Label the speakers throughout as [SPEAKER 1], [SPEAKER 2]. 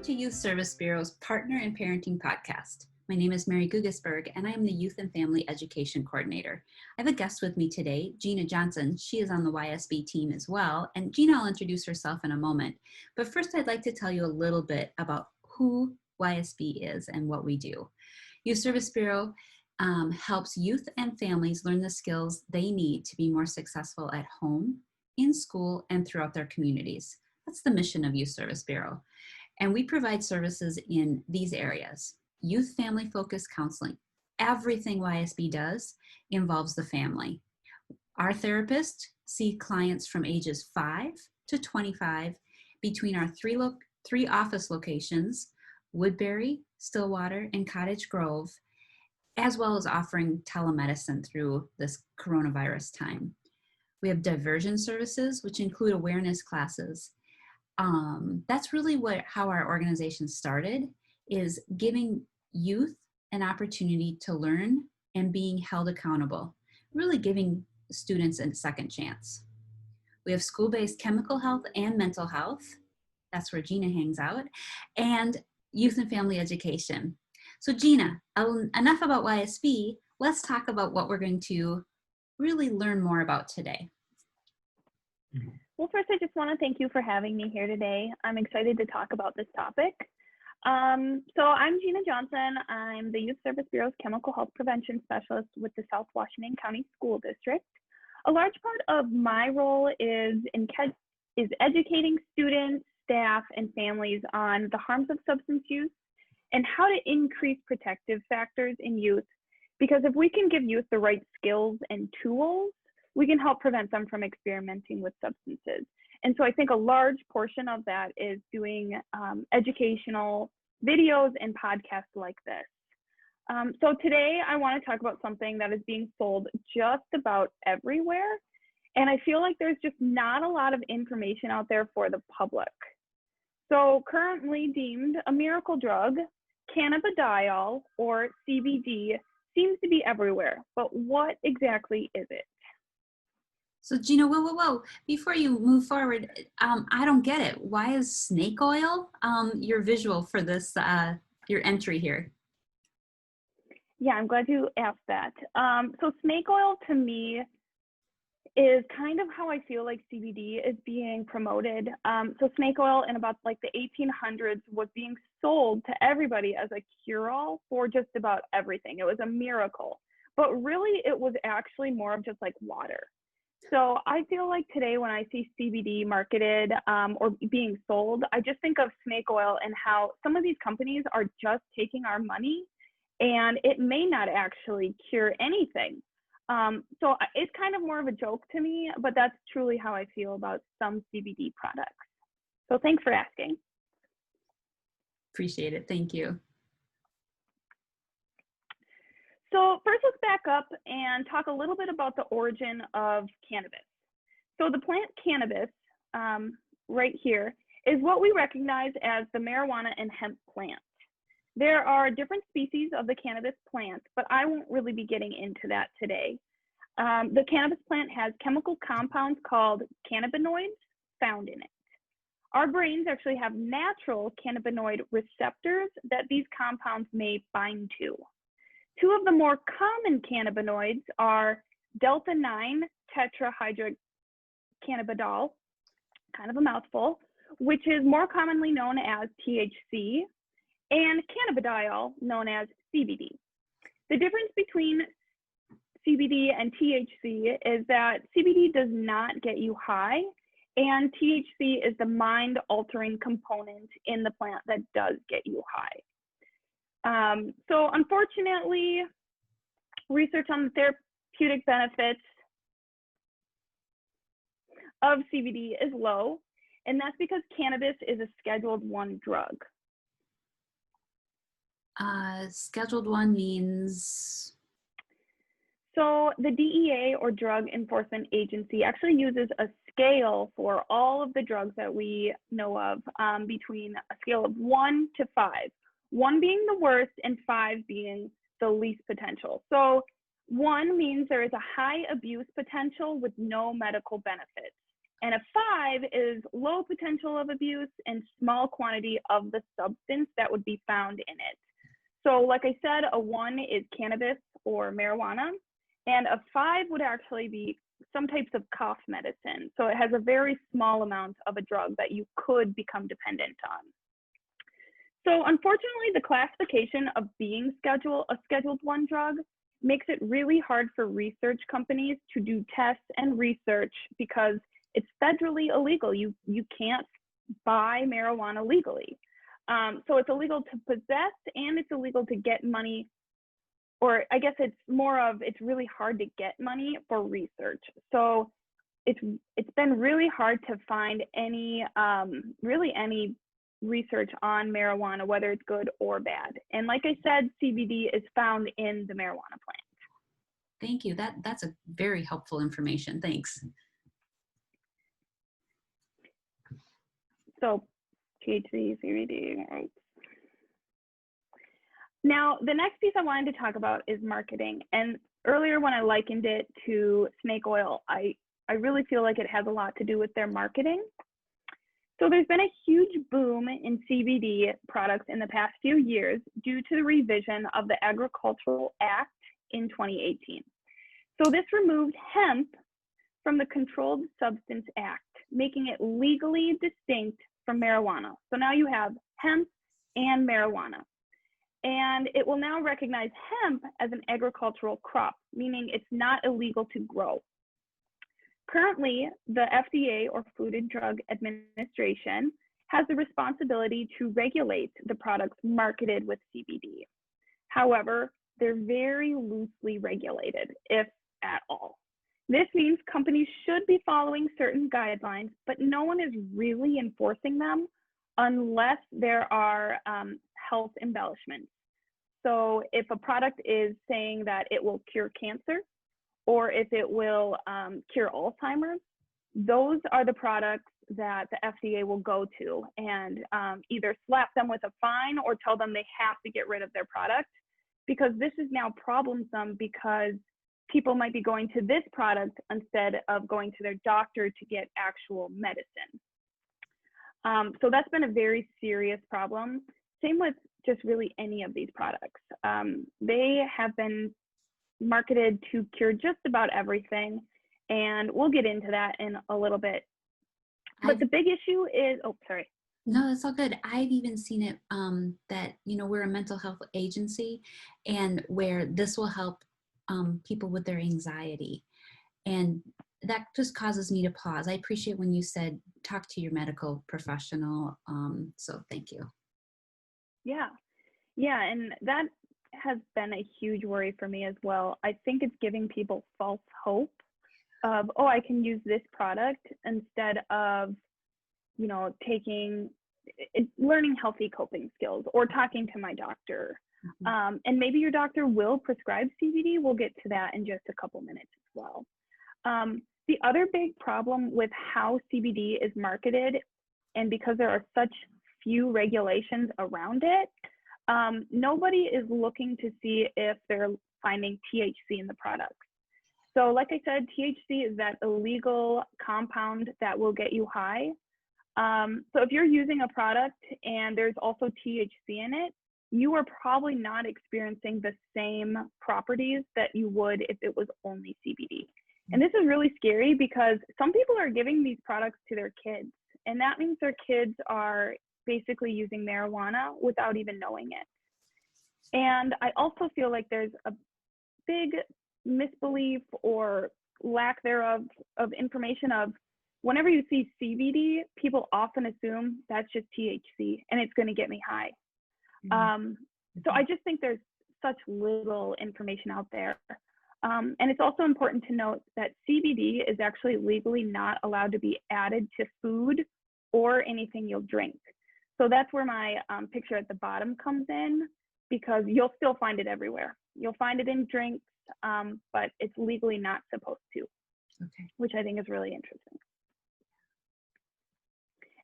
[SPEAKER 1] to Youth Service Bureau's Partner in Parenting podcast. My name is Mary Gugesberg, and I am the Youth and Family Education Coordinator. I have a guest with me today, Gina Johnson. She is on the YSB team as well, and Gina will introduce herself in a moment. But first, I'd like to tell you a little bit about who YSB is and what we do. Youth Service Bureau helps youth and families learn the skills they need to be more successful at home, in school, and throughout their communities. That's the mission of Youth Service Bureau. And we provide services in these areas: youth family focused counseling. Everything YSB does involves the family. Our therapists see clients from ages 5 to 25 between our three office locations, Woodbury, Stillwater, and Cottage Grove, as well as offering telemedicine through this coronavirus time. We have diversion services, which include awareness classes. That's really how our organization started, is giving youth an opportunity to learn and being held accountable, really giving students a second chance. We have school-based chemical health and mental health. That's where Gina hangs out, and youth and family education. So Gina, enough about YSB. Let's talk about what we're going to really learn more about today.
[SPEAKER 2] Well, first, I just want to thank you for having me here today. I'm excited to talk about this topic. So I'm Gina Johnson. I'm the Youth Service Bureau's Chemical Health Prevention Specialist with the South Washington County School District. A large part of my role is educating students, staff, and families on the harms of substance use and how to increase protective factors in youth. Because if we can give youth the right skills and tools, we can help prevent them from experimenting with substances. And so I think a large portion of that is doing educational videos and podcasts like this. So today I want to talk about something that is being sold just about everywhere. And I feel like there's just not a lot of information out there for the public. So currently deemed a miracle drug, Cannabidiol, or CBD, seems to be everywhere. But what exactly is it?
[SPEAKER 1] So Gina, whoa. Before you move forward, I don't get it. Why is snake oil your visual for this, your entry here?
[SPEAKER 2] Yeah, I'm glad you asked that. So snake oil to me is kind of how I feel like CBD is being promoted. So snake oil in about like the 1800s was being sold to everybody as a cure-all for just about everything. It was a miracle, but really it was actually more of just like water. So I feel like today when I see CBD marketed or being sold, I just think of snake oil and how some of these companies are just taking our money and it may not actually cure anything. So it's kind of more of a joke to me, but that's truly how I feel about some CBD products. So thanks for asking.
[SPEAKER 1] Appreciate it. Thank you.
[SPEAKER 2] So first, let's back up and talk a little bit about the origin of cannabis. So the plant cannabis, right here, is what we recognize as the marijuana and hemp plant. There are different species of the cannabis plant, but I won't really be getting into that today. The cannabis plant has chemical compounds called cannabinoids found in it. Our brains actually have natural cannabinoid receptors that these compounds may bind to. Two of the more common cannabinoids are delta-9 tetrahydrocannabinol, kind of a mouthful, which is more commonly known as THC, and cannabidiol, known as CBD. The difference between CBD and THC is that CBD does not get you high, and THC is the mind-altering component in the plant that does get you high. So unfortunately, research on the therapeutic benefits of CBD is low, and that's because cannabis is a Scheduled I drug.
[SPEAKER 1] Scheduled 1 means?
[SPEAKER 2] So the DEA, or Drug Enforcement Agency, actually uses a scale for all of the drugs that we know of, between a scale of 1 to 5. 1 being the worst and 5 being the least potential. So 1 means there is a high abuse potential with no medical benefits. And a 5 is low potential of abuse and small quantity of the substance that would be found in it. So like I said, a 1 is cannabis or marijuana, and a 5 would actually be some types of cough medicine. So it has a very small amount of a drug that you could become dependent on. So unfortunately, the classification of being a Scheduled 1 drug makes it really hard for research companies to do tests and research because it's federally illegal. You can't buy marijuana legally. So it's illegal to possess and it's illegal to get money, or I guess it's more of it's really hard to get money for research. So it's been really hard to find any really any research on marijuana, whether it's good or bad. And like I said, CBD is found in the marijuana plant.
[SPEAKER 1] Thank you. That's a very helpful information. Thanks.
[SPEAKER 2] So THC, CBD. Right. Now, the next piece I wanted to talk about is marketing. And earlier when I likened it to snake oil, I really feel like it has a lot to do with their marketing. So there's been a huge boom in CBD products in the past few years due to the revision of the Agricultural Act in 2018. So this removed hemp from the Controlled Substance Act, making it legally distinct from marijuana. So now you have hemp and marijuana. And it will now recognize hemp as an agricultural crop, meaning it's not illegal to grow. Currently, the FDA, or Food and Drug Administration, has the responsibility to regulate the products marketed with CBD. However, they're very loosely regulated, if at all. This means companies should be following certain guidelines, but no one is really enforcing them unless there are health embellishments. So if a product is saying that it will cure cancer, or if it will cure Alzheimer's, those are the products that the FDA will go to and either slap them with a fine or tell them they have to get rid of their product, because this is now problemsome because people might be going to this product instead of going to their doctor to get actual medicine. So that's been a very serious problem. Same with just really any of these products. They have been marketed to cure just about everything, and we'll get into that in a little bit. But the big issue is, oh, sorry.
[SPEAKER 1] No, that's all good. I've even seen it that, we're a mental health agency, and where this will help people with their anxiety. And that just causes me to pause. I appreciate when you said, talk to your medical professional. So thank you.
[SPEAKER 2] Yeah, and that has been a huge worry for me as well. I think it's giving people false hope of, oh, I can use this product instead of, learning healthy coping skills or talking to my doctor. Mm-hmm. And maybe your doctor will prescribe CBD. We'll get to that in just a couple minutes as well. The other big problem with how CBD is marketed, and because there are such few regulations around it, nobody is looking to see if they're finding THC in the products. So like I said, THC is that illegal compound that will get you high. So if you're using a product and there's also THC in it, you are probably not experiencing the same properties that you would if it was only CBD. And this is really scary because some people are giving these products to their kids, and that means their kids are basically using marijuana without even knowing it. And I also feel like there's a big misbelief or lack thereof of information of whenever you see CBD, people often assume that's just THC and it's going to get me high. Mm-hmm. So I just think there's such little information out there. And it's also important to note that CBD is actually legally not allowed to be added to food or anything you'll drink. So that's where my picture at the bottom comes in, because you'll still find it everywhere. You'll find it in drinks, but it's legally not supposed to, which I think is really interesting.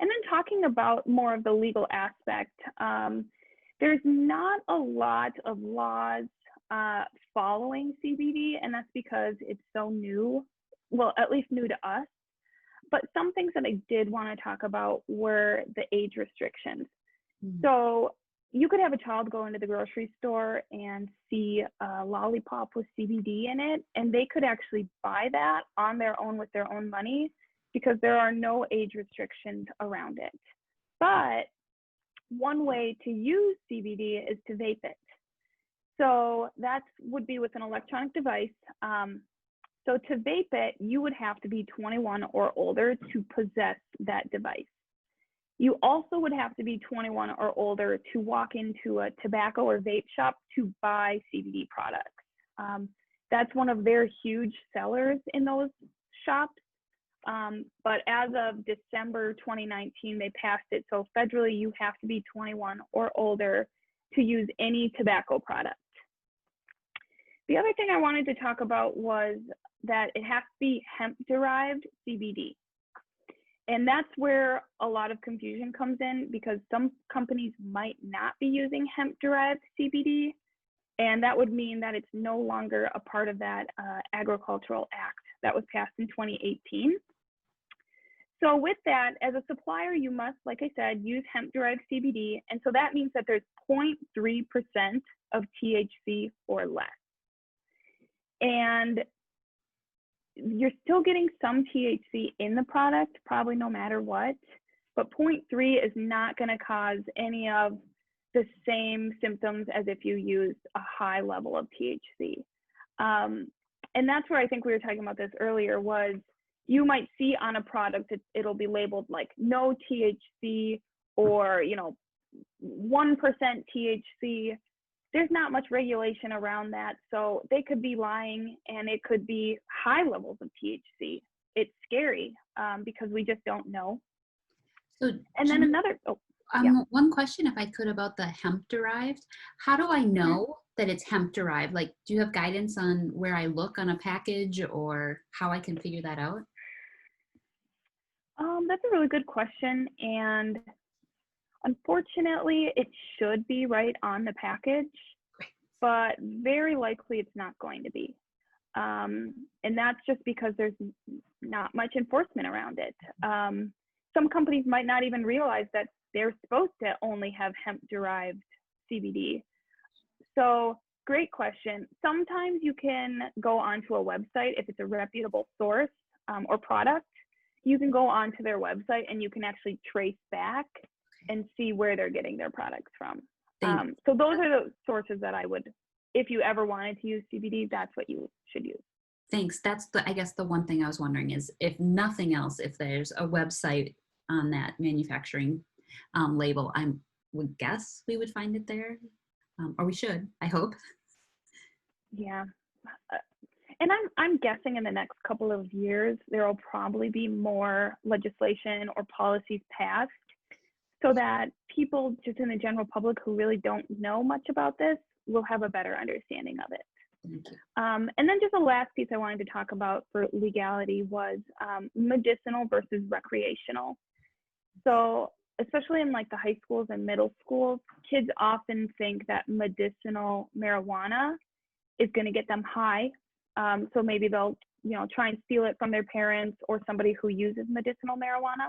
[SPEAKER 2] And then talking about more of the legal aspect, there's not a lot of laws following CBD, and that's because it's so new, well, at least new to us. But some things that I did want to talk about were the age restrictions.
[SPEAKER 1] Mm.
[SPEAKER 2] So you could have a child go into the grocery store and see a lollipop with CBD in it, and they could actually buy that on their own with their own money because there are no age restrictions around it. But one way to use CBD is to vape it. So that would be with an electronic device. So to vape it, you would have to be 21 or older to possess that device. You also would have to be 21 or older to walk into a tobacco or vape shop to buy CBD products. That's one of their huge sellers in those shops. But as of December 2019, they passed it. So federally, you have to be 21 or older to use any tobacco product. The other thing I wanted to talk about was that it has to be hemp-derived CBD. And that's where a lot of confusion comes in because some companies might not be using hemp-derived CBD, and that would mean that it's no longer a part of that Agricultural Act that was passed in 2018. So with that, as a supplier, you must, like I said, use hemp-derived CBD, and so that means that there's 0.3% of THC or less. And you're still getting some THC in the product, probably no matter what, but 0.3 is not going to cause any of the same symptoms as if you used a high level of THC. And that's where I think we were talking about this earlier was you might see on a product, it'll be labeled like no THC or, 1% THC. There's not much regulation around that. So they could be lying and it could be high levels of THC. It's scary because we just don't know.
[SPEAKER 1] So,
[SPEAKER 2] and then another,
[SPEAKER 1] one question, if I could, about the hemp derived. How do I know that it's hemp derived? Like, do you have guidance on where I look on a package or how I can figure that out?
[SPEAKER 2] That's a really good question. And unfortunately, it should be right on the package, but very likely it's not going to be. And that's just because there's not much enforcement around it. Some companies might not even realize that they're supposed to only have hemp-derived CBD. So great question. Sometimes you can go onto a website if it's a reputable source or product. You can go onto their website and you can actually trace back and see where they're getting their products from. So those are the sources that I would, if you ever wanted to use CBD, that's what you should use.
[SPEAKER 1] Thanks. That's I guess the one thing I was wondering is if nothing else, if there's a website on that manufacturing label, I would guess we would find it there, or we should, I hope.
[SPEAKER 2] Yeah. And I'm guessing in the next couple of years, there will probably be more legislation or policies passed so that people just in the general public who really don't know much about this will have a better understanding of it.
[SPEAKER 1] Thank you.
[SPEAKER 2] And then just the last piece I wanted to talk about for legality was medicinal versus recreational. So especially in like the high schools and middle schools, kids often think that medicinal marijuana is going to get them high. So maybe they'll, try and steal it from their parents or somebody who uses medicinal marijuana.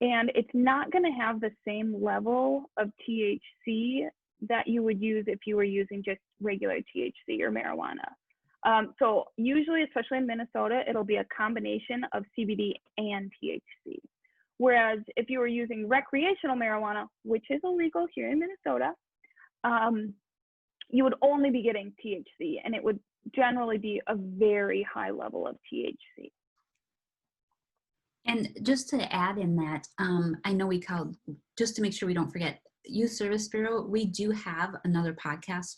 [SPEAKER 2] And it's not going to have the same level of THC that you would use if you were using just regular THC or marijuana. So usually, especially in Minnesota, it'll be a combination of CBD and THC. Whereas if you were using recreational marijuana, which is illegal here in Minnesota, you would only be getting THC, and it would generally be a very high level of THC.
[SPEAKER 1] And just to add in that, I know we called, just to make sure we don't forget, Youth Service Bureau, we do have another podcast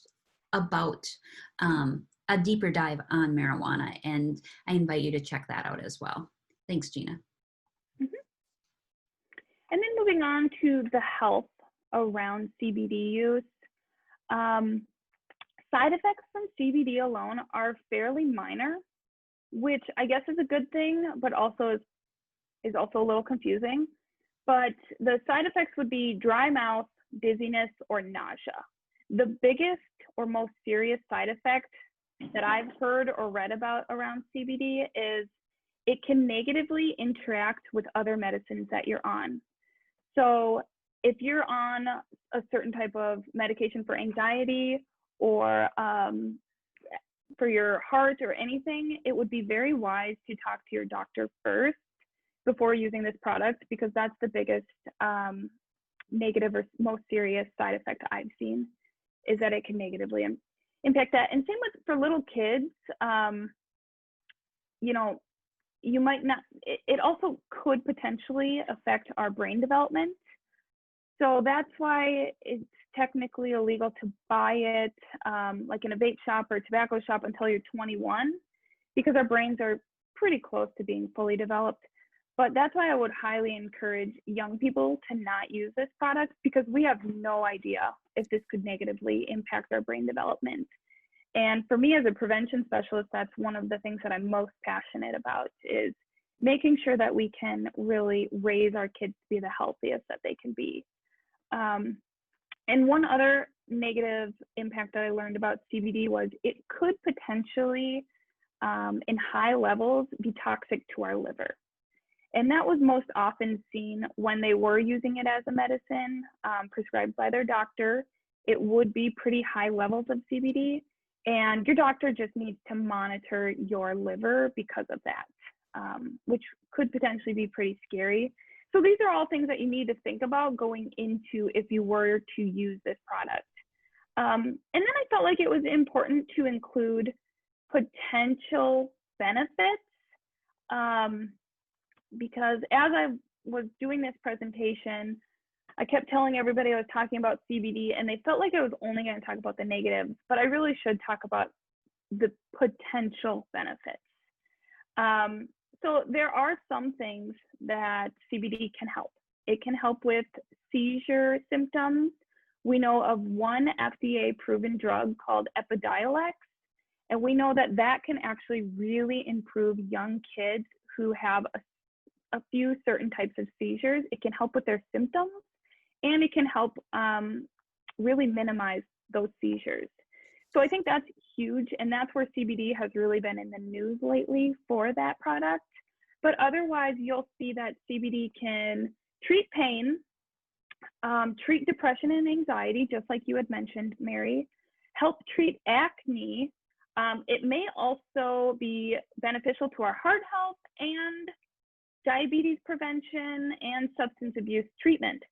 [SPEAKER 1] about a deeper dive on marijuana, and I invite you to check that out as well. Thanks, Gina.
[SPEAKER 2] And then moving on to the health around CBD use. Side effects from CBD alone are fairly minor, which I guess is a good thing, but also is also a little confusing. But the side effects would be dry mouth, dizziness, or nausea. The biggest or most serious side effect that I've heard or read about around CBD is it can negatively interact with other medicines that you're on. So if you're on a certain type of medication for anxiety or for your heart or anything, it would be very wise to talk to your doctor first before using this product, because that's the biggest negative or most serious side effect I've seen, is that it can negatively impact that. And same with for little kids, you know, you might not, it also could potentially affect our brain development. So that's why it's technically illegal to buy it like in a vape shop or tobacco shop until you're 21, because our brains are pretty close to being fully developed. But that's why I would highly encourage young people to not use this product, because we have no idea if this could negatively impact our brain development. And for me as a prevention specialist, that's one of the things that I'm most passionate about, is making sure that we can really raise our kids to be the healthiest that they can be. And one other negative impact that I learned about CBD was it could potentially, in high levels, be toxic to our liver. And that was most often seen when they were using it as a medicine prescribed by their doctor. It would be pretty high levels of CBD, and your doctor just needs to monitor your liver because of that, which could potentially be pretty scary. So these are all things that you need to think about going into if you were to use this product. And then I felt like it was important to include potential benefits, because as I was doing this presentation, I kept telling everybody I was talking about CBD, and they felt like I was only going to talk about the negatives, but I really should talk about the potential benefits. So there are some things that CBD can help. It can help with seizure symptoms. We know of one FDA-proven drug called Epidiolex, and we know that that can actually really improve young kids who have a few certain types of seizures. It can help with their symptoms, and it can help really minimize those seizures. So I think that's huge, and that's where CBD has really been in the news lately for that product. But otherwise, you'll see that CBD can treat pain, treat depression and anxiety, just like you had mentioned, Mary, help treat acne. It may also be beneficial to our heart health and diabetes prevention and substance abuse treatment.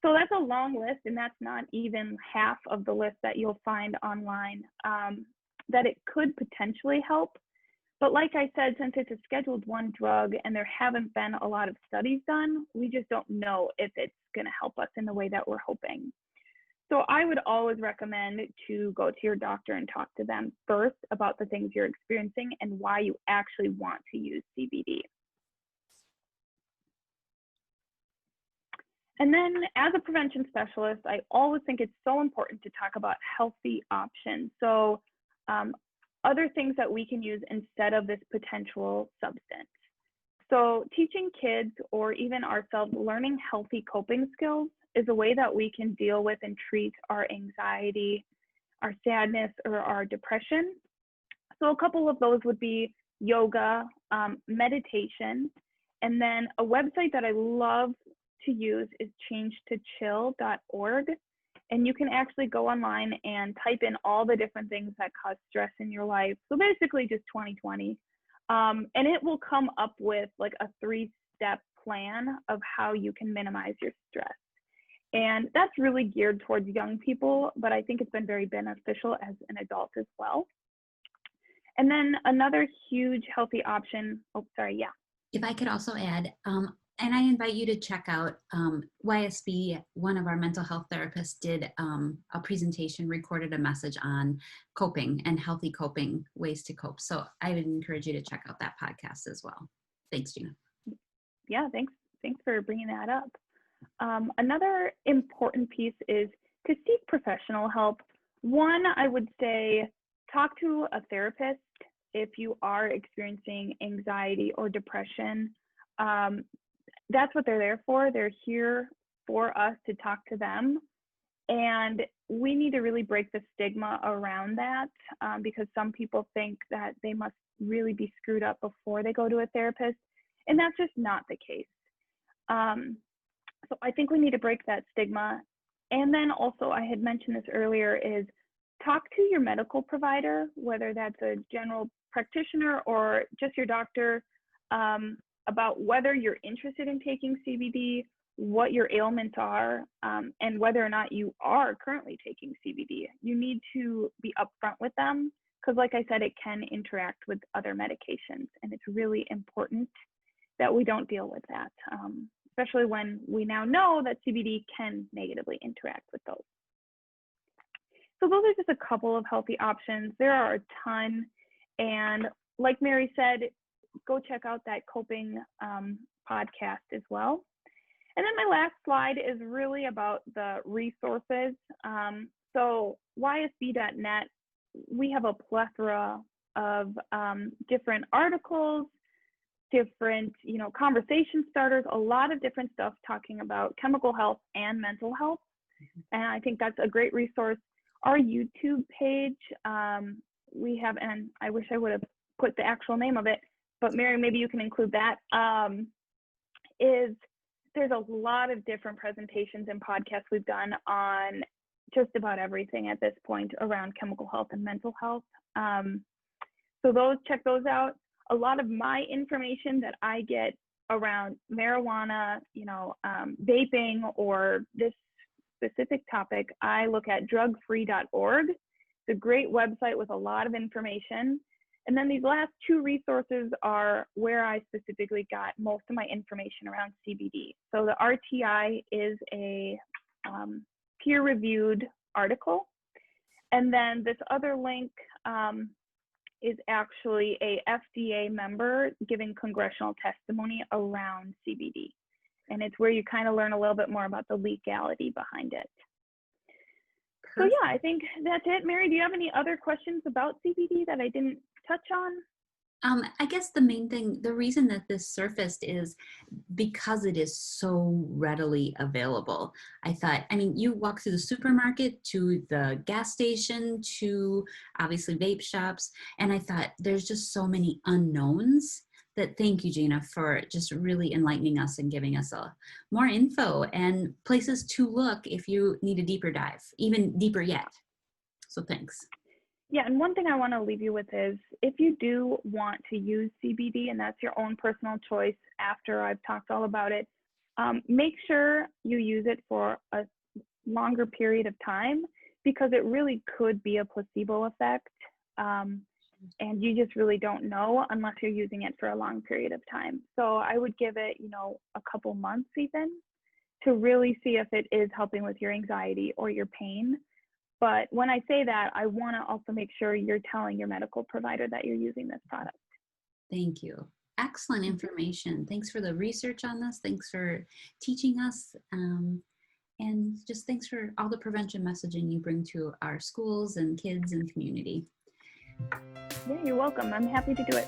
[SPEAKER 2] So that's a long list, and that's not even half of the list that you'll find online that it could potentially help. But like I said, since it's a Scheduled I drug and there haven't been a lot of studies done, we just don't know if it's going to help us in the way that we're hoping. So I would always recommend to go to your doctor and talk to them first about the things you're experiencing and why you actually want to use CBD. And then as a prevention specialist, I always think it's so important to talk about healthy options. So other things that we can use instead of this potential substance. So teaching kids or even ourselves learning healthy coping skills is a way that we can deal with and treat our anxiety, our sadness, or our depression. So a couple of those would be yoga, meditation, and then a website that I love to use is changetochill.org. And you can actually go online and type in all the different things that cause stress in your life. So basically just 2020. And it will come up with like a 3-step plan of how you can minimize your stress. And that's really geared towards young people, but I think it's been very beneficial as an adult as well. And then another huge healthy option,
[SPEAKER 1] If I could also add, and I invite you to check out YSB. One of our mental health therapists did a presentation, recorded a message on coping and healthy coping, ways to cope. So I would encourage you to check out that podcast as well. Thanks, Gina.
[SPEAKER 2] Yeah, thanks for bringing that up. Another important piece is to seek professional help. One, I would say talk to a therapist if you are experiencing anxiety or depression. That's what they're there for. They're here for us to talk to them. And we need to really break the stigma around that, because some people think that they must really be screwed up before they go to a therapist, and that's just not the case. So I think we need to break that stigma. And then also, I had mentioned this earlier, is talk to your medical provider, whether that's a general practitioner or just your doctor, about whether you're interested in taking CBD, what your ailments are, and whether or not you are currently taking CBD. You need to be upfront with them, because like I said, it can interact with other medications, and it's really important that we don't deal with that, especially when we now know that CBD can negatively interact with those. So those are just a couple of healthy options. There are a ton, and like Mary said, go check out that coping podcast as well. And then my last slide is really about the resources. So ysb.net, we have a plethora of different articles, different, conversation starters, a lot of different stuff talking about chemical health and mental health. And I think that's a great resource. Our YouTube page, we have, and I wish I would have put the actual name of it, but Mary, maybe you can include that, there's a lot of different presentations and podcasts we've done on just about everything at this point around chemical health and mental health. So check those out. A lot of my information that I get around marijuana, vaping, or this specific topic, I look at drugfree.org. It's a great website with a lot of information. And then these last two resources are where I specifically got most of my information around CBD. So the RTI is a peer-reviewed article. And then this other link is actually a FDA member giving congressional testimony around CBD. And it's where you kind of learn a little bit more about the legality behind it. Perfect. So yeah, I think that's it. Mary, do you have any other questions about CBD that I didn't touch on?
[SPEAKER 1] I guess the main thing, the reason that this surfaced is because it is so readily available. I thought, you walk through the supermarket to the gas station to obviously vape shops, and I thought there's just so many unknowns that thank you, Gina, for just really enlightening us and giving us more info and places to look if you need a deeper dive, even deeper yet. So thanks.
[SPEAKER 2] Yeah, and one thing I want to leave you with is, if you do want to use CBD, and that's your own personal choice after I've talked all about it, make sure you use it for a longer period of time, because it really could be a placebo effect. And you just really don't know unless you're using it for a long period of time. So I would give it, a couple months even, to really see if it is helping with your anxiety or your pain. But when I say that, I want to also make sure you're telling your medical provider that you're using this product.
[SPEAKER 1] Thank you. Excellent information. Thanks for the research on this. Thanks for teaching us. And just thanks for all the prevention messaging you bring to our schools and kids and community.
[SPEAKER 2] Yeah, you're welcome. I'm happy to do it.